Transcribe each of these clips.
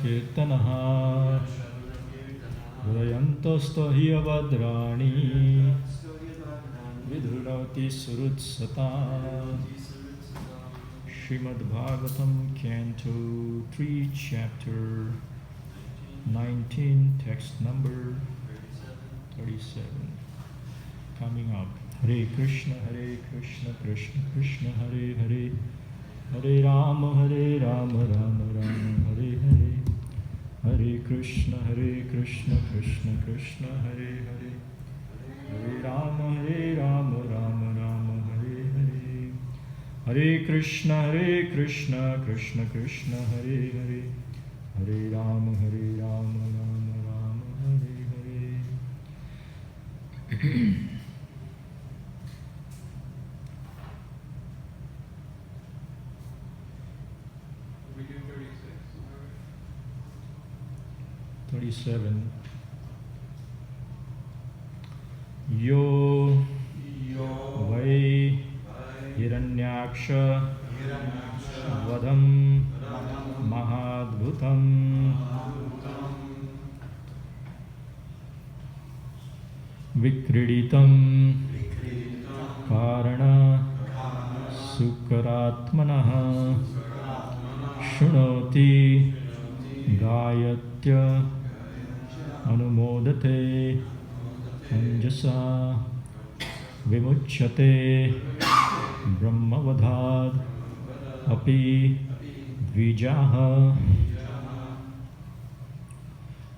Kirtanaha Hridayantosto hi avadrani Vidhurati Surutsata. Srimad Bhagavatam, Canto 3, Chapter 19, text number 37. Coming up. Hare Krishna, Krishna Krishna, Hare Hare, Hare Rama, Rama Rama, Hare Hare, Hare Krishna, Krishna Krishna, Hare Hare, Hare Rama, Rama Rama, Hare Hare, Hare Krishna, Krishna Krishna, Hare Hare, Hare Rama, Rama Rama, Hare Hare. 37. Yo Vai Hiranyaksha Vadam Mahadbhutam Vikriditam Karana Sukaratmanaha Shunoti Gayatya Anumodate Anjasa Vimuchyate Brahmavadhad Api Dvijaha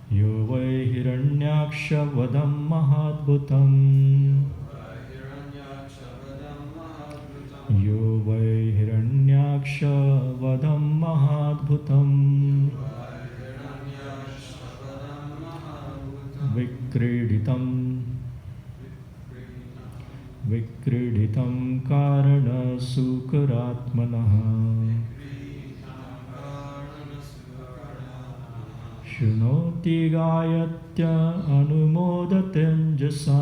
Yo Vai Hiranyaksha Vadam Mahadbhutam Yo Vai Hiranyaksha Vadam Mahadbhutam Vikriditam Karana Sukaratmanaha Shunoti Gayatya Anumodatenjasa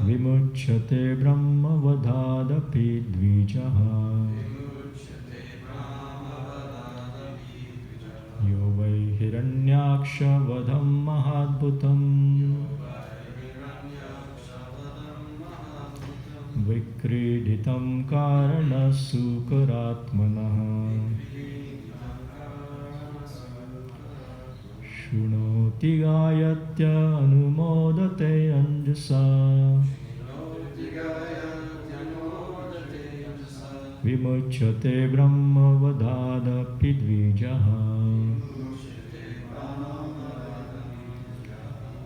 Vimuchyate Brahmavadhadapi Dvijaha Yo Vai Hiranyaksha Vadam Mahadbhutam Vikriditam Karana Sukaratmanaha Shunoti Gayatya Anumodate Anjasa Vimuchyate Brahmavadhadapi Dvijaha.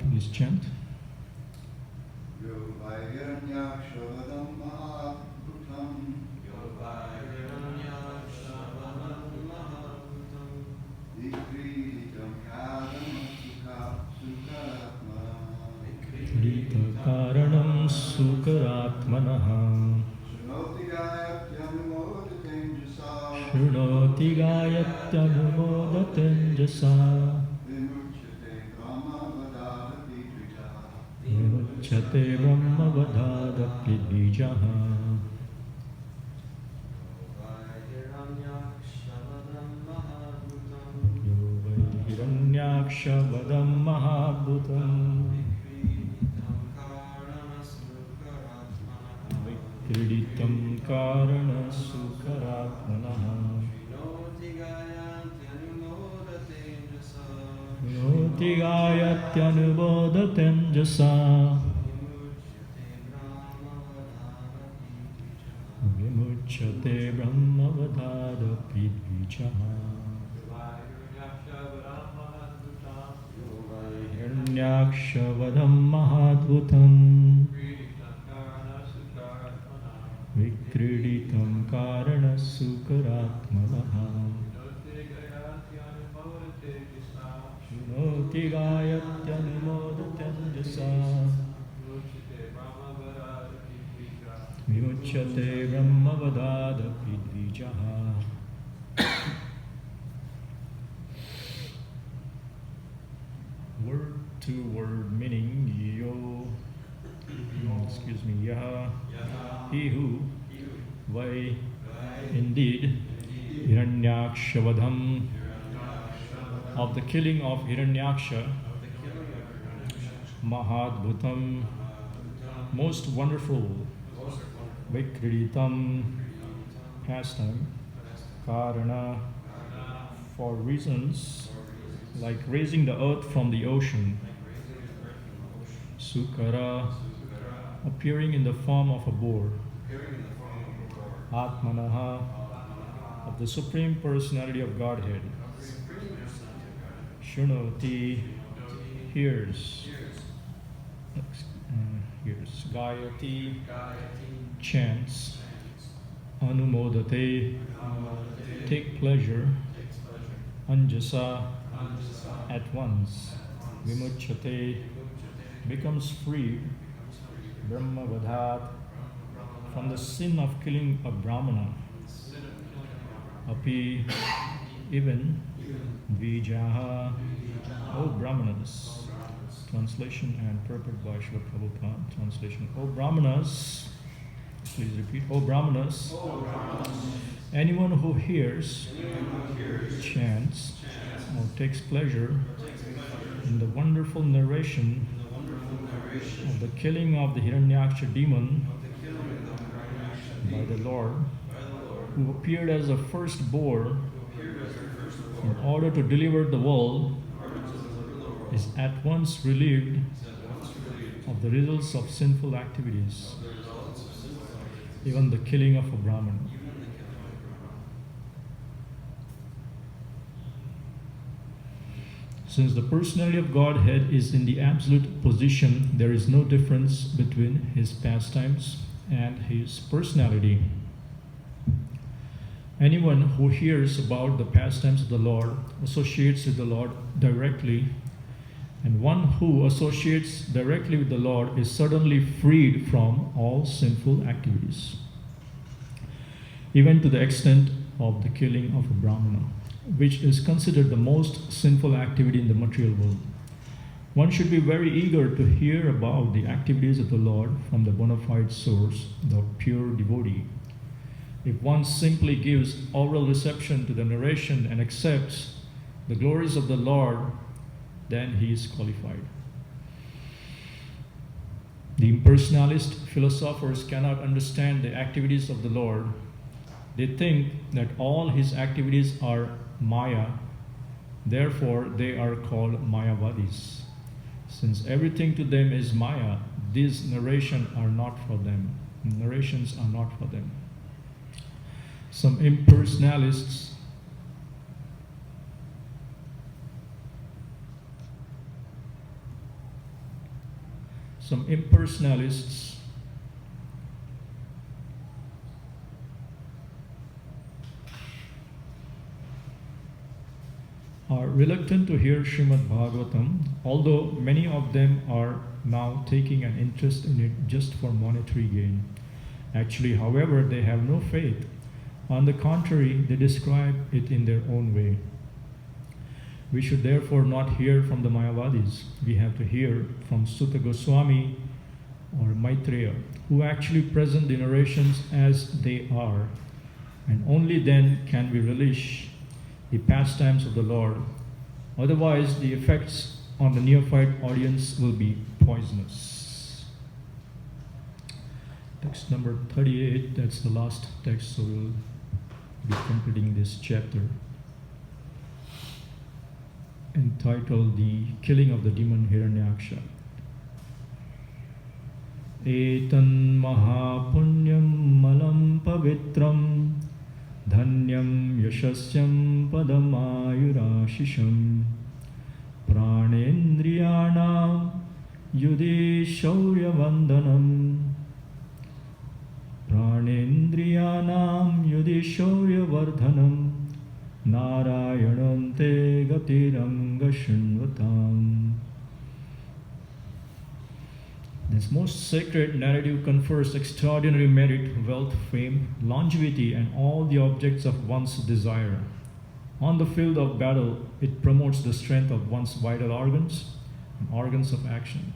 Please chant. Yo Vai Hiranyaksha Vadam Mahadbhutam Vikriditam Karanam Sukaratmanaha Shunoti Gayatyanumodate Vimuchyate Brahmavadhadapi Dvijaha. Yo Vai Hiranyaksha Vadam Mahadbhutam Vikriditam Karana Sukaratmanaha Shunoti Gayatyanumodate Vimuchyate Brahmavadhadapi Dvijaha. Hiranyaksha Vadam Mahadbhutam Vikriditam Karana Sukaratmanaha Shunoti Gayatyanumodate Vimuchyate Brahmavadhadapi Dvijaha. Word to word meaning. Yaha, he who, Vai Indeed, Hiranyakshavadham, of the killing of Hiranyaksha, Mahadbhutam, most wonderful, Vikriditam, pastime, Karana, for reasons like raising the earth from the ocean, Sukara, appearing in the form of a boar, Atmanaha, of the Supreme Personality of Godhead, Shunoti, hears, Gayati, chants, Anumodate, take pleasure, Anjasa, at once, Vimuchate, becomes free, Brahmavadhat, from the sin of killing a Brahmana, Api, even, Vijaha, O Brahmanas. Translation and purport by Srila Prabhupada. Translation: O Brahmanas, please repeat. O Brahmanas, anyone who hears, chants, or takes pleasure in the wonderful narration of the killing of the Hiranyaksha demon by the Lord, who appeared as the first boar in order to deliver the world, is at once relieved of the results of sinful activities, even the killing of a Brahman. Since the personality of Godhead is in the absolute position, there is no difference between his pastimes and his personality. Anyone who hears about the pastimes of the Lord associates with the Lord directly, and one who associates directly with the Lord is suddenly freed from all sinful activities, even to the extent of the killing of a Brahmana, which is considered the most sinful activity in the material world. One should be very eager to hear about the activities of the Lord from the bona fide source, the pure devotee. If one simply gives oral reception to the narration and accepts the glories of the Lord, then he is qualified. The impersonalist philosophers cannot understand the activities of the Lord. They think that all his activities are Maya, therefore they are called Mayavadis. Since everything to them is Maya, these narrations are not for them. Some impersonalists are reluctant to hear Srimad Bhagavatam, although many of them are now taking an interest in it just for monetary gain. Actually, however, they have no faith. On the contrary, they describe it in their own way. We should therefore not hear from the Mayavadis. We have to hear from Sutta Goswami or Maitreya, who actually present the narrations as they are, and only then can we relish the pastimes of the Lord. Otherwise, the effects on the neophyte audience will be poisonous. Text number 38, that's the last text, so we'll be completing this chapter, entitled The Killing of the Demon Hiranyaksha. Etan mahapunyam malam pavitram dhanyam yashasyam padamayurashisham pranendriyanam yudhi shaurya vandanam pranendriyanam yudhi shaurya vardhanam narayanam te gatiranga shinvatam. This most sacred narrative confers extraordinary merit, wealth, fame, longevity, and all the objects of one's desire. On the field of battle, it promotes the strength of one's vital organs and organs of action.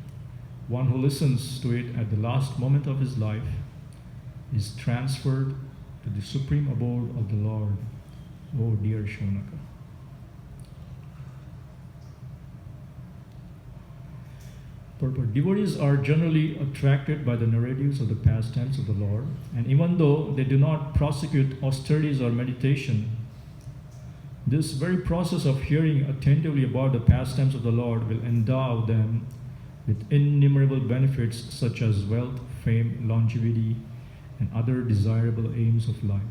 One who listens to it at the last moment of his life is transferred to the supreme abode of the Lord, O dear Shaunaka. Purport. Devotees are generally attracted by the narratives of the pastimes of the Lord, and even though they do not prosecute austerities or meditation, this very process of hearing attentively about the pastimes of the Lord will endow them with innumerable benefits such as wealth, fame, longevity, and other desirable aims of life.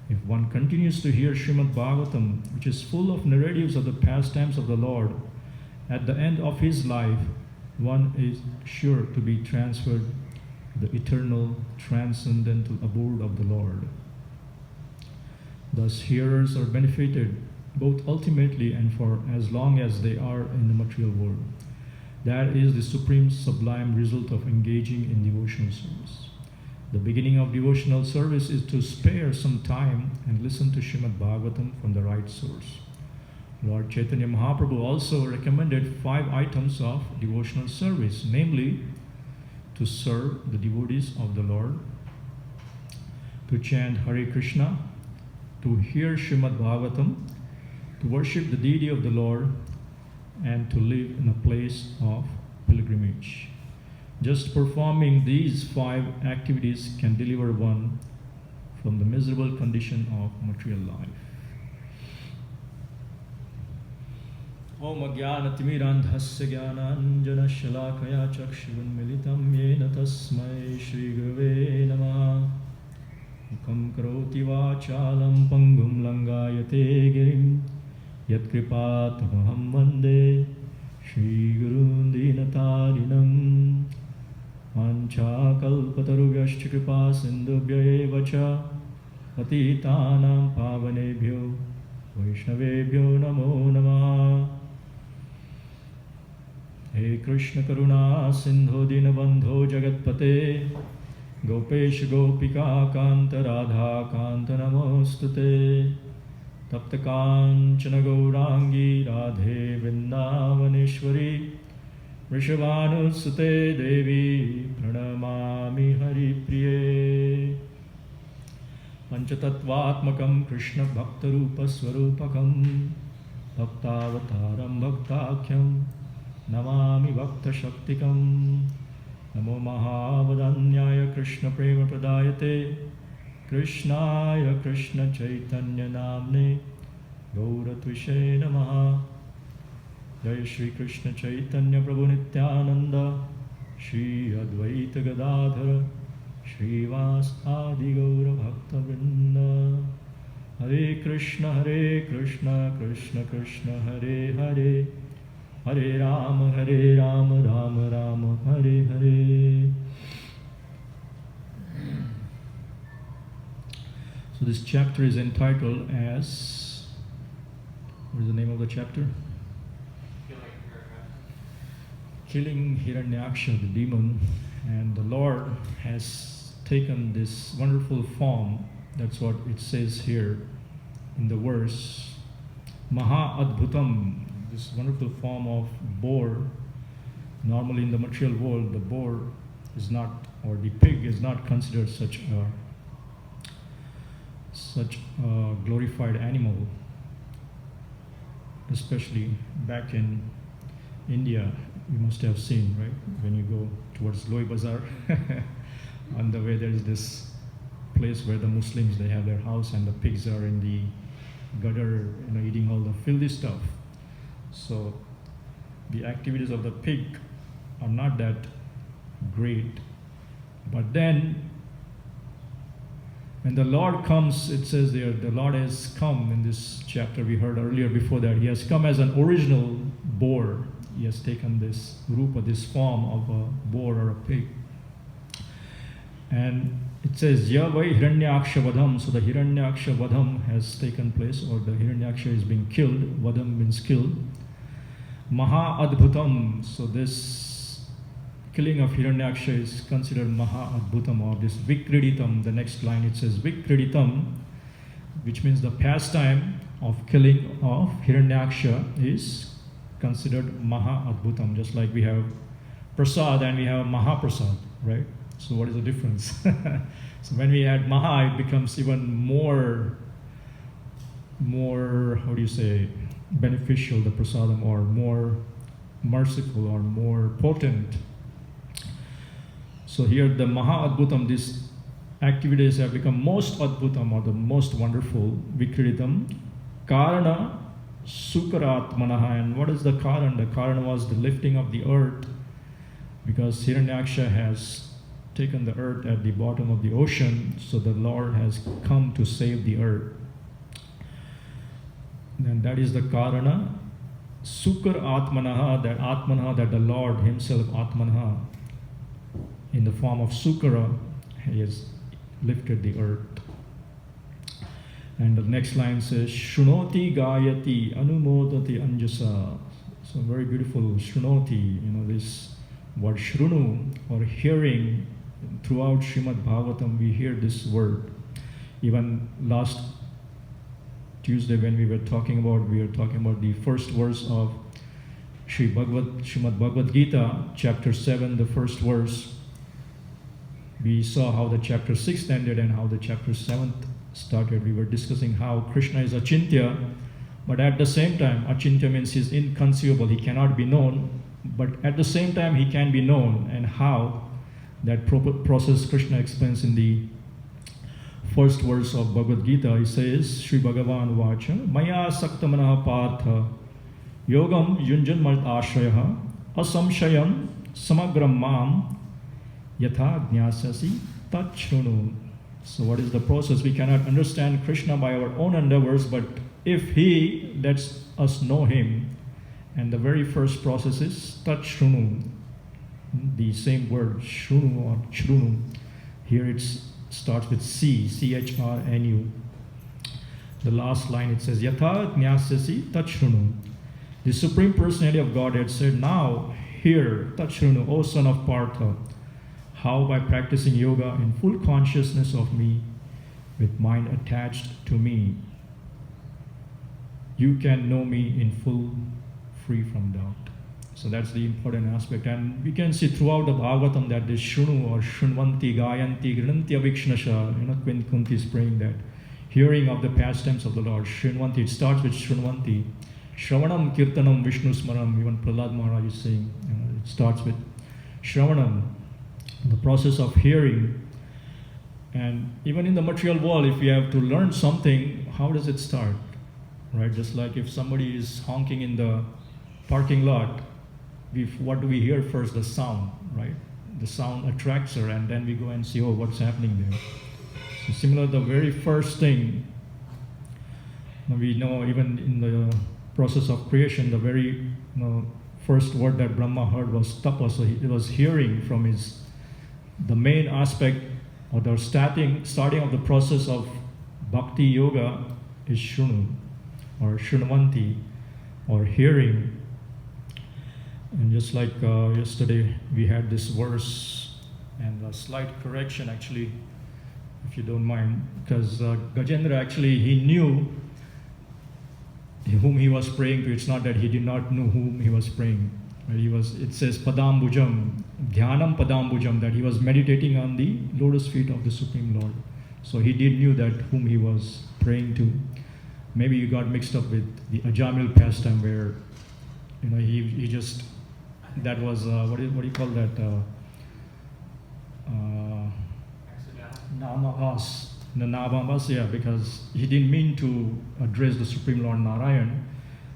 If one continues to hear Srimad Bhagawatam, which is full of narratives of the pastimes of the Lord, at the end of his life, one is sure to be transferred to the eternal, transcendental abode of the Lord. Thus, hearers are benefited both ultimately and for as long as they are in the material world. That is the supreme sublime result of engaging in devotional service. The beginning of devotional service is to spare some time and listen to Srimad Bhagavatam from the right source. Lord Chaitanya Mahaprabhu also recommended 5 items of devotional service, namely, to serve the devotees of the Lord, to chant Hare Krishna, to hear Srimad Bhagavatam, to worship the deity of the Lord, and to live in a place of pilgrimage. Just performing these 5 activities can deliver one from the miserable condition of material life. Om Ajnanatimirandhasya Jnananjanashalakaya Chakshurunmilitam Yena Tasmai Shri Gurave Namaha. Mukhaṁ karoti vācālam pangum langāyate girim yat kripātamaham vande Shri Gurun Dinatarinam. Vanchā kalpatarubhyascha kripā sindhubhya eva ca patitānaṁ pāvanebhyo vaishnavebhyo namo namaha. He Krishna Karuna Sindho Dinabandho Jagatpate Gopesh Gopika Kanta Radha Kanta Namostute Tapta Kanchana Gaurangi Radhe Vrindavaneshwari Vrishabhanusute Devi Pranamami Hari Priye. Panchatattvatmakam Krishna Bhaktarupa Swarupakam Bhaktavataram Bhaktakyam Namami Bhakta Shaktikam. Namo Mahavadanyaya Krishna Prema Pradayate Krishnaya Krishna Chaitanya Namne Gauratvishe Namaha. Jai Shri Krishna Chaitanya Prabhu Nityananda Shri Advaita Gadadhara Shri Vas Adi Gaura Bhakta Vrinda. Hare Krishna Krishna Krishna Hare Hare Hare Rama Rama Rama Hare Hare. So this chapter is entitled as, what is the name of the chapter? Killing Hiranyaksha, the demon. And the Lord has taken this wonderful form. That's what it says here in the verse. Maha Adbhutam, this wonderful form of boar. Normally in the material world, the boar is not, or the pig is not considered such a glorified animal. Especially back in India, you must have seen, right? When you go towards Loi Bazaar, on the way there is this place where the Muslims, they have their house and the pigs are in the gutter, eating all the filthy stuff. So the activities of the pig are not that great. But then when the Lord comes, it says there, the Lord has come in this chapter we heard earlier before that. He has come as an original boar. He has taken this rupa, this form of a boar or a pig. And it says, Yavai Hiranyaksha Vadam. So the Hiranyaksha Vadam has taken place, or the Hiranyaksha is being killed. Vadam means killed. Maha Adbhutam. So this killing of Hiranyaksha is considered Maha Adbhutam, or this Vikriditam. The next line it says Vikriditam, which means the pastime of killing of Hiranyaksha is considered Maha Adbhutam. Just like we have Prasad and we have Mahaprasad, right? So what is the difference? So when we add Maha, it becomes even more, how do you say, beneficial, the prasadam, or more merciful or more potent. So here the Maha Adbhutam, these activities have become most Adbhutam, or the most wonderful, Vikritam, Karana Sukaratmanaha. And what is the Karana? The Karana was the lifting of the earth, because Hiranyaksha has taken the earth at the bottom of the ocean, so the Lord has come to save the earth. And that is the Karana. Sukar Atmanaha, that Atmanaha, that the Lord himself, Atmanaha, in the form of Sukara, he has lifted the earth. And the next line says, Shrunoti Gayati Anumodati Anjasa. So very beautiful, Shrunoti, this word Shrunu, or hearing. Throughout Srimad Bhagawatam, we hear this word. Even last Tuesday when we were talking about the first verse of Srimad Bhagavad Gita, chapter 7, the first verse. We saw how the chapter 6 ended and how the chapter 7 started. We were discussing how Krishna is Achintya, but at the same time, Achintya means he is inconceivable, he cannot be known, but at the same time he can be known. And how that process Krishna explains in the first verse of Bhagavad Gita. He says, Sri Bhagavan Vacha, Maya Saktamana Partha, Yogam Yunjan Mart Ashrayaha, Asamshayam Samagram Mam, Yatha Jnasasi Tachrunu. So what is the process? We cannot understand Krishna by our own endeavors, but if he lets us know him, and the very first process is Tachrunu, the same word, Shrunu or Chrunu. Here it starts with C, C-H-R-N-U. The last line it says, Yatha Jnasasi Tachrunu. The Supreme Personality of Godhead said, now hear, Tachrunu, O son of Partha, how by practicing yoga in full consciousness of me, with mind attached to me, you can know me in full, free from doubt. So that's the important aspect. And we can see throughout the Bhagavatam that this Shrunu or Shrunvanti, Gayanti, Grananti Avikshnasha, when Kunti is praying that, hearing of the pastimes of the Lord, Shrunvanti, it starts with Shrunvanti. Shravanam, Kirtanam, Vishnu Smaram, even Prahlad Maharaj is saying, it starts with Shravanam, the process of hearing. And even in the material world, if we have to learn something, how does it start? Right? Just like if somebody is honking in the parking lot, what do we hear first? The sound, right? The sound attracts her, and then we go and see, oh, what's happening there. So similar, the very first thing, we know even in the process of creation, the very first word that Brahma heard was tapa. So he was hearing from the main aspect, or the starting of the process of bhakti yoga is Shrunu, or Shrunvanti, or hearing. And just like yesterday, we had this verse, and a slight correction actually, if you don't mind, because Gajendra actually, he knew whom he was praying to. It's not that he did not know whom he was praying. It says Padambujam, Dhyanam Padambujam, that he was meditating on the lotus feet of the Supreme Lord. So he did knew that whom he was praying to. Maybe you got mixed up with the Ajamil pastime where, he just, that was, what do you call that? Namavas. The Namavas, yeah, because he didn't mean to address the Supreme Lord Narayan,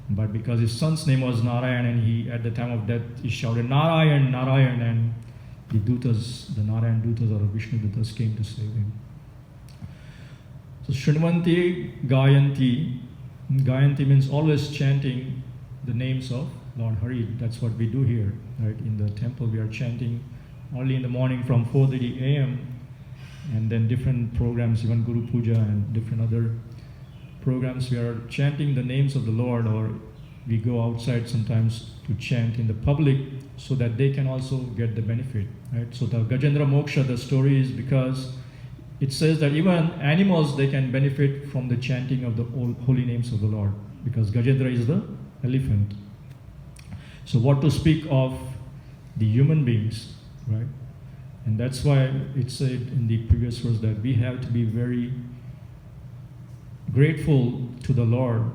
but because his son's name was Narayan, and he, at the time of death, he shouted, Narayan, Narayan, and the Dutas, the Narayan Dutas or Vishnu Dutas came to save him. So Shrunvanti, Gayanti. Gayanti means always chanting the names of Lord Hari. That's what we do here, right? In the temple, we are chanting only in the morning from 4:30 a.m. and then different programs, even Guru Puja and different other programs, we are chanting the names of the Lord, or we go outside sometimes to chant in the public so that they can also get the benefit, right? So the Gajendra Moksha, the story is because it says that even animals, they can benefit from the chanting of the holy names of the Lord, because Gajendra is the elephant. So what to speak of the human beings, right? And that's why it said in the previous verse that we have to be very grateful to the Lord.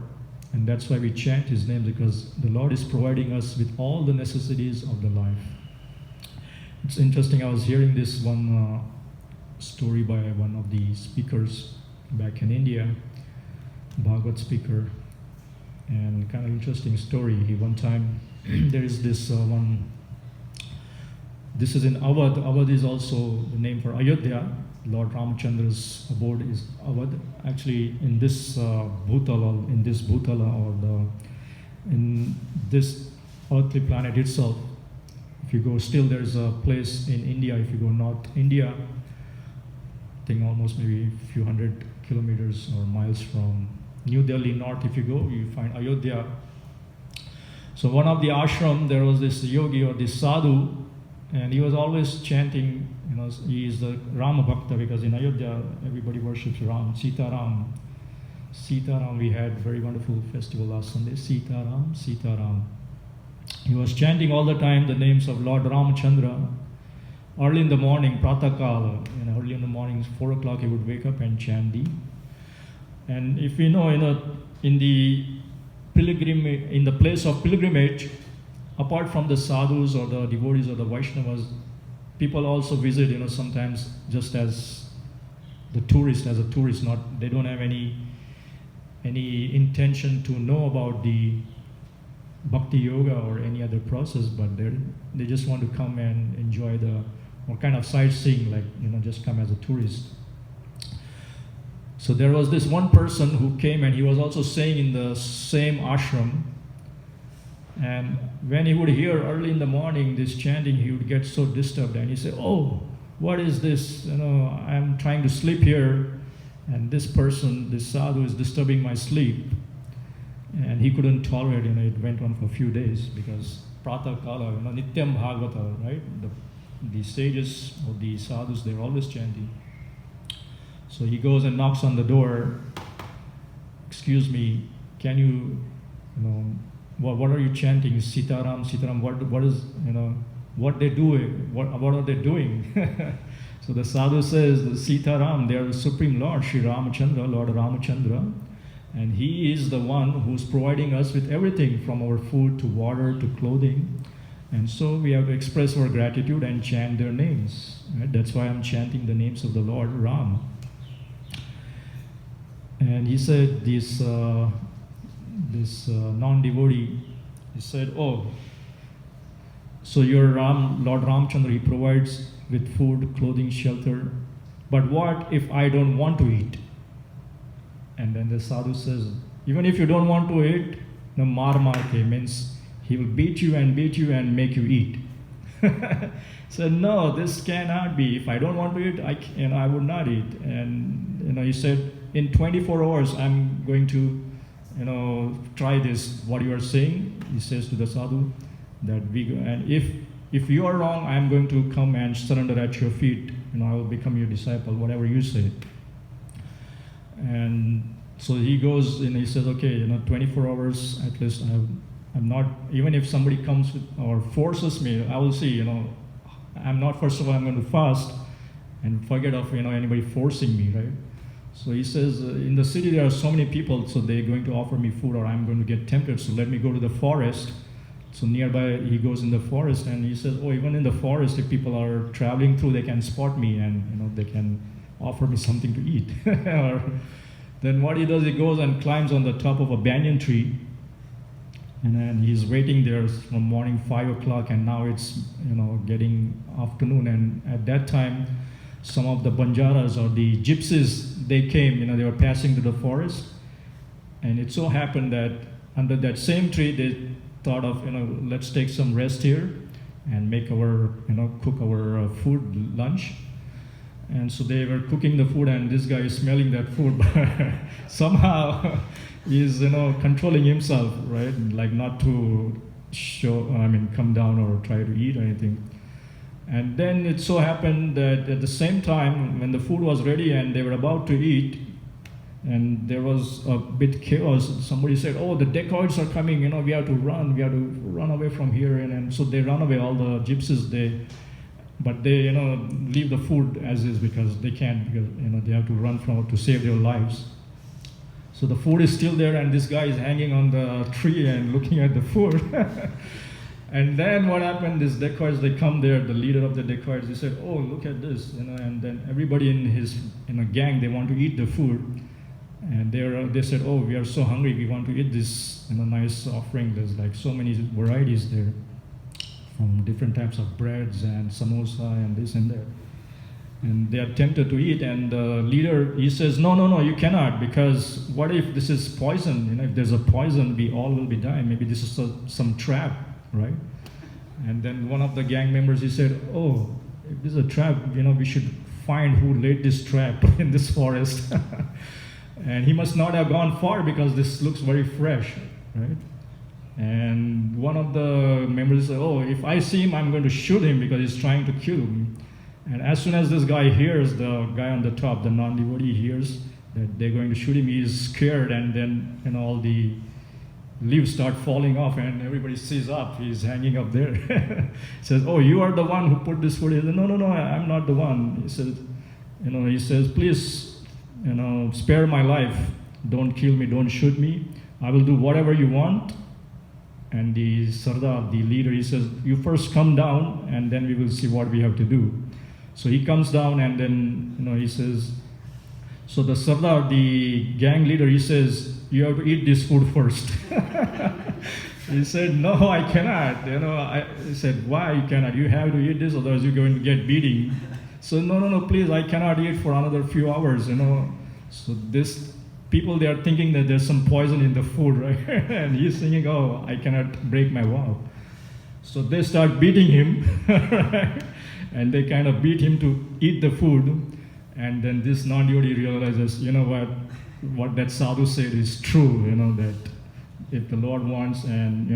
And that's why we chant His name, because the Lord is providing us with all the necessities of the life. It's interesting, I was hearing this one story by one of the speakers back in India, Bhagavat speaker, and kind of interesting story. He one time, there is this one, this is in Awadh. Awadh is also the name for Ayodhya. Lord Ramachandra's abode is Awadh. Actually, in this Bhutala, in this earthly planet itself, if you go, still there's a place in India, if you go North India, I think almost maybe a few hundred kilometers or miles from New Delhi north, if you go, you find Ayodhya. So one of the ashram, there was this yogi or this sadhu, and he was always chanting, he is the Rama Bhakta, because in Ayodhya everybody worships Ram, Sita Ram. Sita Ram, we had very wonderful festival last Sunday, Sita Ram, Sita Ram. He was chanting all the time the names of Lord Ramachandra. Early in the morning, Pratakala, early in the morning, 4 o'clock, he would wake up and chant the. And if you know, in the place of pilgrimage, apart from the sadhus or the devotees or the Vaishnavas, people also visit, sometimes just as a tourist, they don't have any intention to know about the bhakti yoga or any other process, but they just want to come and enjoy or kind of sightseeing, like, just come as a tourist. So there was this one person who came, and he was also staying in the same ashram. And when he would hear early in the morning this chanting, he would get so disturbed, and he said, "Oh, what is this? I'm trying to sleep here, and this person, this sadhu, is disturbing my sleep." And he couldn't tolerate, it went on for a few days, because Pratah Kala, Nityam Bhagavata, right? The sages or the sadhus, they're always chanting. So he goes and knocks on the door. "Excuse me, can you, what are you chanting? Sitaram, Sitaram, what is, what they do, what are they doing?" So the sadhu says, "Sitaram, they are the Supreme Lord, Sri Ramachandra, Lord Ramachandra. And He is the one who's providing us with everything from our food to water to clothing. And so we have to express our gratitude and chant their names. Right? That's why I'm chanting the names of the Lord Ram." And he said, this non-devotee, he said, "Oh, so your Lord Ramchandra, He provides with food, clothing, shelter. But what if I don't want to eat?" And then the sadhu says, "Even if you don't want to eat, the marmarke means he will beat you and make you eat." Said, "No, this cannot be. If I don't want to eat, I would not eat." And he said, "In 24 hours, I'm going to, try this. What you are saying," he says to the sadhu, "that and if you are wrong, I'm going to come and surrender at your feet. I will become your disciple, whatever you say." And so he goes and he says, "Okay, 24 hours at least. I'm not, even if somebody comes or forces me, I will see, I'm not, first of all, I'm going to fast and forget of, anybody forcing me, right?" So he says, "In the city there are so many people, so they're going to offer me food or I'm going to get tempted, so let me go to the forest." So nearby he goes in the forest, and he says, "Oh, even in the forest, if people are traveling through, they can spot me and, they can offer me something to eat." Or then what he does, he goes and climbs on the top of a banyan tree, and then he's waiting there from morning 5 o'clock, and now it's getting afternoon. And at that time, some of the Banjaras or the gypsies, they came, they were passing to the forest, and it so happened that under that same tree they thought of, let's take some rest here and make cook our food, lunch. And so they were cooking the food, and this guy is smelling that food, but somehow he's controlling himself, right? Like not to come down or try to eat or anything. And then it so happened that at the same time, when the food was ready and they were about to eat, and there was a bit chaos, somebody said, "Oh, the dacoits are coming, we have to run away from here." And so they run away, all the gypsies, but they leave the food as is because they can't, because they have to run from to save their lives. So the food is still there, and this guy is hanging on the tree and looking at the food. And then what happened? These dacoits, they come there. The leader of the dacoits, he said, "Oh, look at this!" And then everybody in his gang, they want to eat the food, and they said, "Oh, we are so hungry. We want to eat this nice offering. There's like so many varieties there, from different types of breads and samosa and this and that." And they are tempted to eat, and the leader, he says, no, you cannot, because what if this is poison? If there's a poison, we all will be dying. Maybe this is some trap, right? And then one of the gang members, he said, "Oh, if this is a trap, we should find who laid this trap in this forest." And he must not have gone far because this looks very fresh, right? And one of the members said, "Oh, if I see him, I'm going to shoot him because he's trying to kill me." And as soon as this guy hears, the guy on the top, the non-devotee, hears that they're going to shoot him, he's scared, and then all the leaves start falling off, and everybody sees up. He's hanging up there. He says, "Oh, you are the one who put this food." He says, No, I'm not the one. He says, "Please, spare my life. Don't kill me. Don't shoot me. I will do whatever you want." And the Sardar, the leader, he says, "You first come down, and then we will see what we have to do." So he comes down, and then he says, so the Sardar, the gang leader, he says, "You have to eat this food first." He said, "No, I cannot." He said, "Why you cannot? You have to eat this, otherwise you're going to get beating." So no, please, I cannot eat for another few hours. So this people, they are thinking that there's some poison in the food, right? And he's thinking, "Oh, I cannot break my vow." So they start beating him, right? And they kind of beat him to eat the food. And then this non-devotee realizes, what that sadhu said is true, that if the Lord wants, and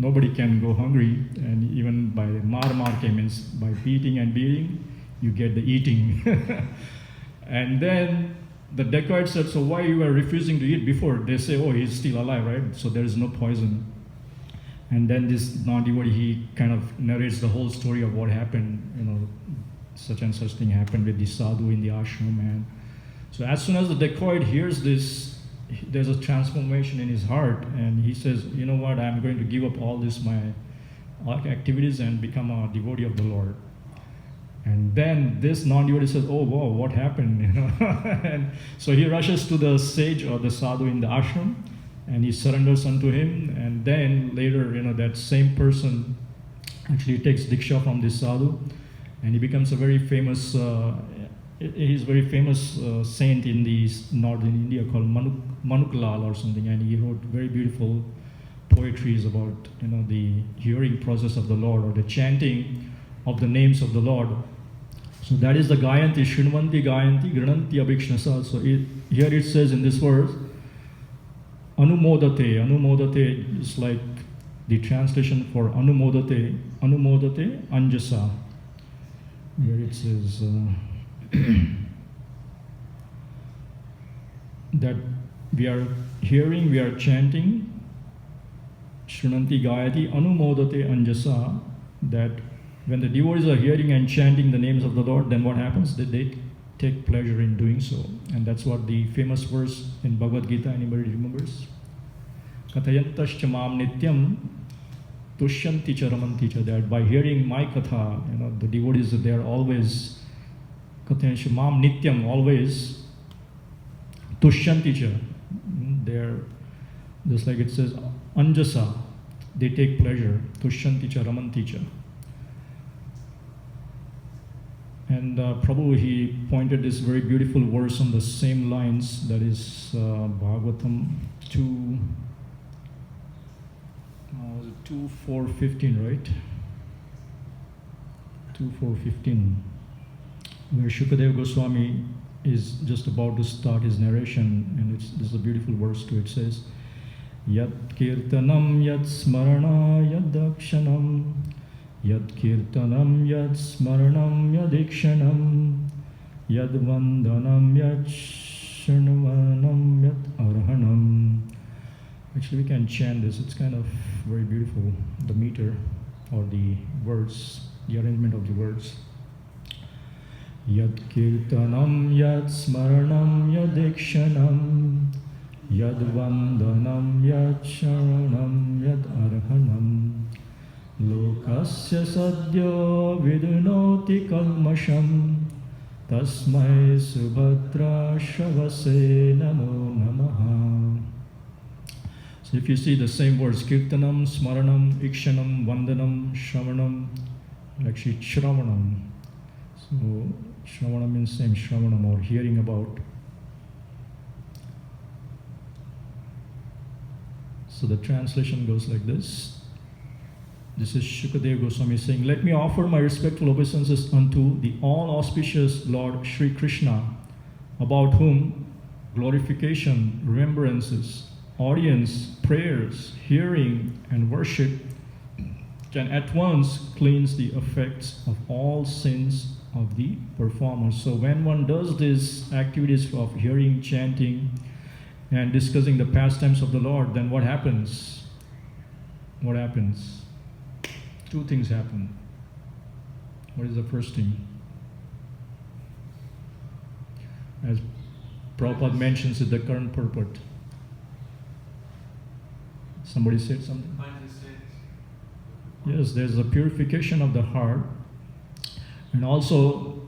nobody can go hungry, and even by marmarke, means by beating and beating, you get the eating. And then the dacoit said, "So why you were refusing to eat before?" They say, "Oh, he's still alive, right? So there is no poison." And then this non-devotee, he kind of narrates the whole story of what happened, such and such thing happened with the sadhu in the ashram. And so as soon as the dacoit hears this, there's a transformation in his heart, and he says, "You know what, I'm going to give up all this, my activities, and become a devotee of the Lord." And then this non-devotee says, "Oh, wow, what happened?" And so he rushes to the sage or the sadhu in the ashram, and he surrenders unto him. And then later, that same person actually takes diksha from this sadhu, and he becomes a very famous, he's very famous saint in the northern India called Manuklal or something, and he wrote very beautiful poetries about the hearing process of the Lord, or the chanting of the names of the Lord. So that is the Gayanti, Shrinvanti Gayanti, Grananti Abhikshnasa. So here it says in this verse, Anumodate. Anumodate is like the translation for Anumodate. Anumodate Anjasa, where it says that we are hearing, we are chanting, Shrinanti Gayati Anumodate Anjasa, that when the devotees are hearing and chanting the names of the Lord, then what happens? They take pleasure in doing so. And that's what the famous verse in Bhagavad Gita, anybody remembers? Kathayantascha mam nityam tushyanti cha ramanti cha, that by hearing my katha, the devotees, they are always kathayantascha mam nityam, always tushyanti cha, they're just like it says anjasa, they take pleasure, tushyanti cha ramanti cha. And Prabhu, he pointed this very beautiful verse on the same lines, that is Bhagavatam 2:4-15, right? 2:4-15, where Shukadeva Goswami is just about to start his narration, and this is a beautiful verse too. It says, Yat kirtanam yat smarana yad dakshanam Yad kirtanam yad smaranam yadikshanam Yad vandanam yad sharnavanam yad arhanam. Actually, we can chant this. It's kind of very beautiful, the meter or the words, the arrangement of the words. Yat kirtanam yat smaranam yadikshanam yad vandanam yat sharanam yad arhanam lokasya sadyo vidunoti kalmasham tasmai subhadra shavase namo namaha. So if you see the same words, kirtanam, smaranam, ikshanam, vandanam, shravanam, actually shravanam. So shravana means same shravanam, or hearing about. So the translation goes like this. This is Shukadev Goswami saying, "Let me offer my respectful obeisances unto the all-auspicious Lord Sri Krishna, about whom glorification, remembrances, audience, prayers, hearing, and worship can at once cleanse the effects of all sins of the performer." So when one does these activities of hearing, chanting, and discussing the pastimes of the Lord, then what happens? What happens? Two things happen. What is the first thing? As Prabhupada mentions in the current purport. Somebody said something? Yes, there's a purification of the heart. And also,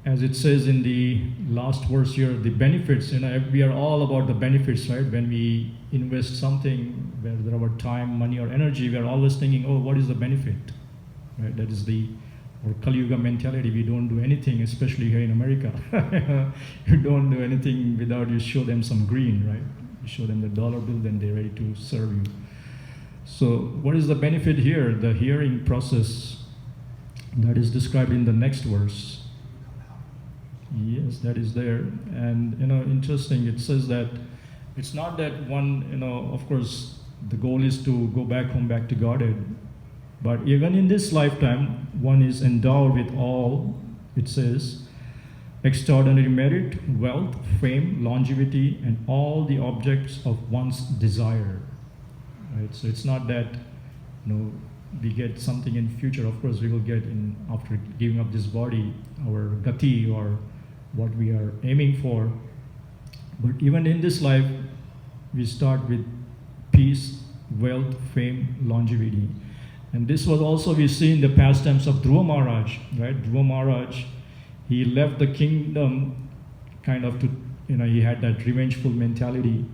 as it says in the last verse here, the benefits, we are all about the benefits, right? When we invest something, whether our time, money, or energy, we are always thinking, oh, what is the benefit? Right? That is our Kali Yuga mentality. We don't do anything, especially here in America. You don't do anything without you show them some green, right? You show them the dollar bill, then they're ready to serve you. So what is the benefit here? The hearing process that is described in the next verse. Yes, that is there. And, interesting, it says that it's not that one, of course, the goal is to go back home, back to Godhead. But even in this lifetime, one is endowed with all, it says, extraordinary merit, wealth, fame, longevity, and all the objects of one's desire. Right? So it's not that, we get something in future. Of course, we will get after giving up this body, our gati, or what we are aiming for. But even in this life, we start with peace, wealth, fame, longevity. And this was also we see in the pastimes of Dhruva Maharaj, right? Dhruva Maharaj, he left the kingdom kind of to, he had that revengeful mentality.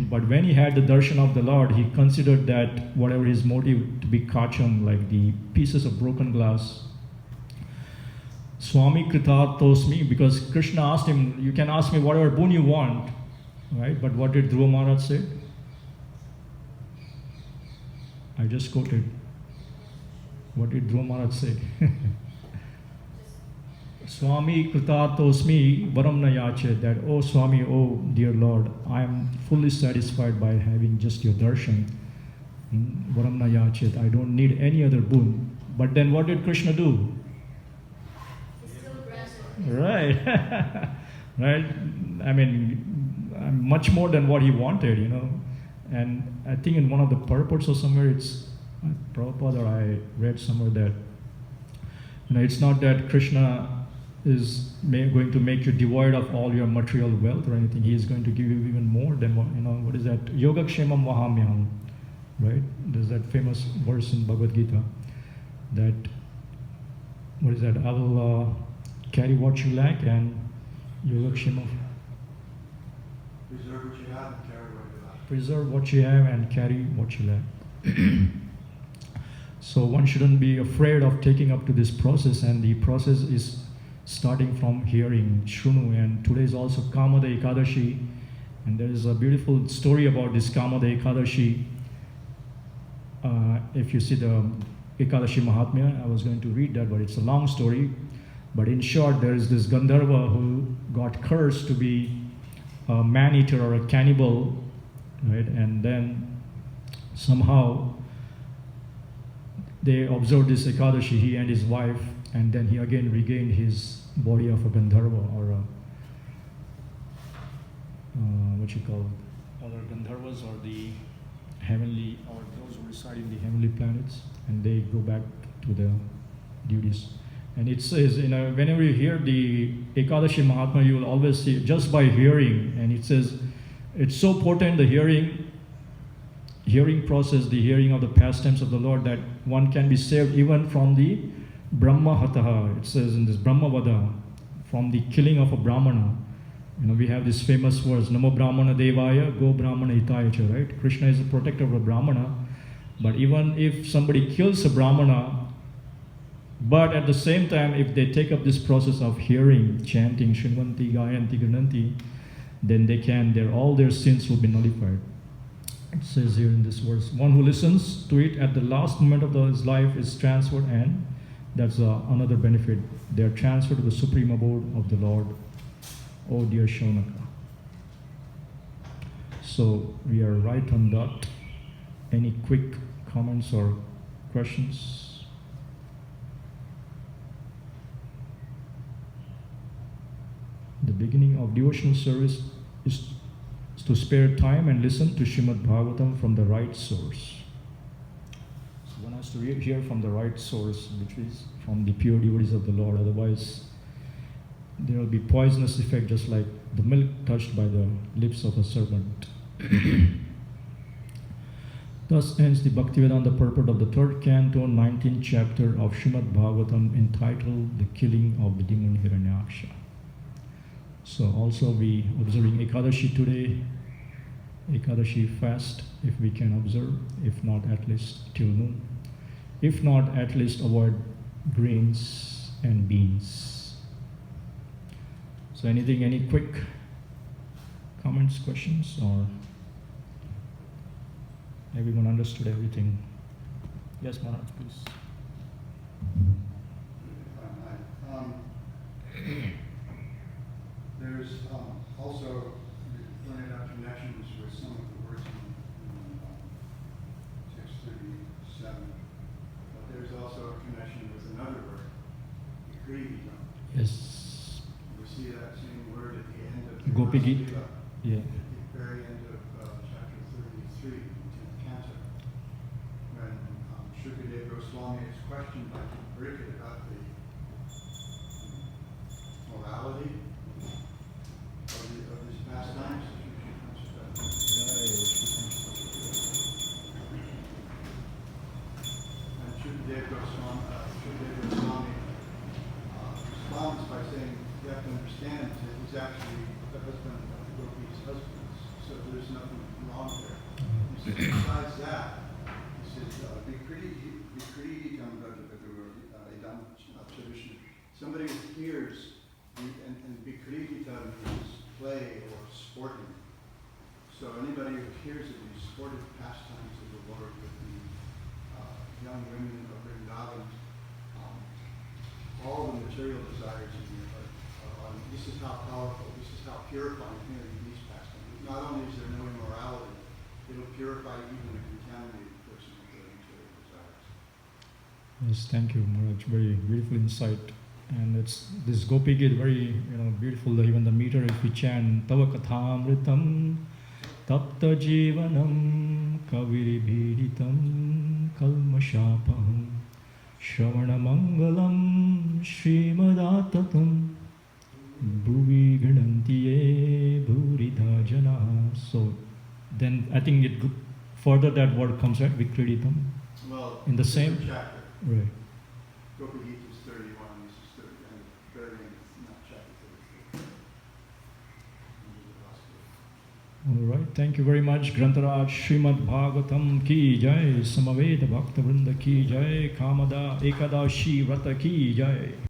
But when he had the darshan of the Lord, he considered that whatever his motive to be kacham, like the pieces of broken glass, Swami Kritatosmi, because Krishna asked him, you can ask me whatever boon you want, right? But what did Dhruva Maharaj say? I just quoted. What did Dhruva Maharaj say? Swami Kritatosmi Varam na yache, that, oh Swami, oh dear Lord, I am fully satisfied by having just your darshan. Varam na yache, I don't need any other boon. But then what did Krishna do? Right. Right? I mean, much more than what he wanted, And I think in one of the purports or somewhere, it's Prabhupada, or I read somewhere that, it's not that Krishna is going to make you devoid of all your material wealth or anything. He is going to give you even more than what is that? Yogakshemam vahamyaham, right? There's that famous verse in Bhagavad Gita that, what is that? I will carry what you lack, and Yogakshemam. Preserve what you have and carry what you lack. Preserve what you have and carry what you lack. So one shouldn't be afraid of taking up to this process, and the process is starting from hearing, Shrunu, and today is also Kamada Ekadashi, and there is a beautiful story about this Kamada Ekadashi. If you see the Ekadashi Mahatmya, I was going to read that, but it's a long story. But in short, there is this Gandharva who got cursed to be a man-eater or a cannibal, right? And then somehow they observed this Ekadashi, he and his wife, and then he again regained his body of a Gandharva, or what you call other Gandharvas, or the heavenly, or those who reside in the heavenly planets, and they go back to their duties. And it says, whenever you hear the Ekadashi Mahatma, you will always see just by hearing. And it says, it's so potent, the hearing process, the hearing of the pastimes of the Lord, that one can be saved even from the Brahma Hataha. It says in this Brahma Vada, from the killing of a Brahmana. We have this famous verse, Namo Brahmana Devaya, Go Brahmana Hitaya Cha, right? Krishna is the protector of a Brahmana. But even if somebody kills a Brahmana, but at the same time, if they take up this process of hearing, chanting, Shinvanti, Gayanti, Gananti, then all their sins will be nullified. It says here in this verse, one who listens to it at the last moment of his life is transferred, and that's another benefit. They are transferred to the supreme abode of the Lord. Oh dear Shaunaka. So we are right on that. Any quick comments or questions? The beginning of devotional service is to spare time and listen to Srimad Bhagawatam from the right source. So one has to hear from the right source, which is from the pure devotees of the Lord. Otherwise, there will be poisonous effect, just like the milk touched by the lips of a serpent. Thus ends the Bhaktivedanta purport of the 3rd canto, 19th chapter of Srimad Bhagavatam, entitled The Killing of the Demon Hiranyaksha. So also we observing Ekadashi today, Ekadashi fast, if we can observe, if not at least till noon. If not, at least avoid grains and beans. So any quick comments, questions, or everyone understood everything? Yes, Maharaj, please. There's also pointed out connections with some of the words in text 37, but there's also a connection with another word, Vikriti. Yes. We see that same word at the end of the Gopi Gita. Gita, Yeah. at the very end of chapter 33, 10th canto, when Shukadeva Goswami is questioned by Parikshit about the morality of his pastimes. And Shukadeva Goswami responds by saying, you have to understand that he's actually the husband of Gopi's husbands, so there's nothing wrong there. He says, besides that, he says, somebody who hears and Vikrititam means play or sporting. So anybody who hears of these sportive pastimes of the Lord with the young women of Vrindavan, all the material desires in your heart are on. This is how powerful, this is how purifying hearing these pastimes. Not only is there no immorality, it'll purify even a contaminated person with their material desires. Yes, thank you, Maharaj. Very beautiful insight. And it's this Gopi Gita, very beautiful. Even the meter, if we chant Tava Kathamritam Tapta Jivanam Kaviri Bhiditam Kalmashapam Shravana Mangalam Srimadattatam Bhuvi Ganantiye Bhuridha Jana. So then I think further that word comes, right? Vikreditam. Well, in the same chapter. Right. Gopi Gita is 31, this is 30, and very not chapter 33. All right, thank you very much. Grantaraj Srimad Bhagavatam ki jai, Samaveda Bhakta Vrinda ki jai, Kamada Ekadashi Vrata ki jai.